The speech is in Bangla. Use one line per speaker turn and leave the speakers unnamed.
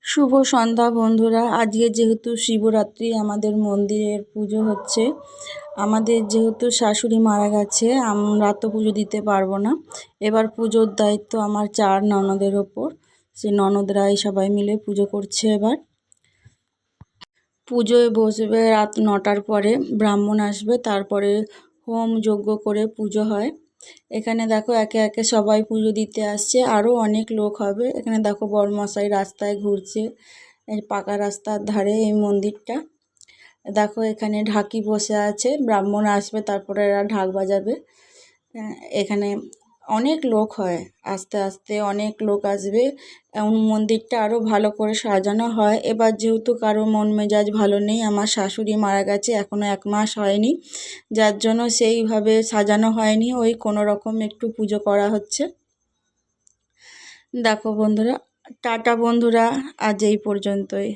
শুভ সন্ধ্যা বন্ধুরা। আজকে যেহেতু শিবরাত্রি, আমাদের মন্দিরের পুজো হচ্ছে। আমাদের যেহেতু শাশুড়ি মারা গেছে, আমরা তো পুজো দিতে পারবো না। এবার পুজোর দায়িত্ব আমার 4 ননদের ওপর। সে ননদরাই সবাই মিলে পুজো করছে। এবার পুজোয় বসবে রাত 9টার পরে, ব্রাহ্মণ আসবে, তারপরে হোম যজ্ঞ করে পুজো হয়। এখানে দেখো একে একে সবাই পুজো দিতে আসছে, আরও অনেক লোক হবে। এখানে দেখো বড়মশাই রাস্তায় ঘুরছে, এই পাকা রাস্তার ধারে এই মন্দিরটা। দেখো এখানে ঢাকি বসে আছে, ব্রাহ্মণ আসবে, তারপরে এরা ঢাক বাজাবে। এখানে অনেক লোক হয়, আস্তে আস্তে অনেক লোক আসবে। মন্দিরটা আরও ভালো করে সাজানো হয়। এবার যেহেতু কারো মন মেজাজ ভালো নেই, আমার শাশুড়ি মারা গেছে, এখনও 1 মাস হয়নি, যার জন্য সেইভাবে সাজানো হয়নি, ওই কোনো রকম একটু পুজো করা হচ্ছে। দেখো বন্ধুরা, টাটা বন্ধুরা, আজ এই পর্যন্তই।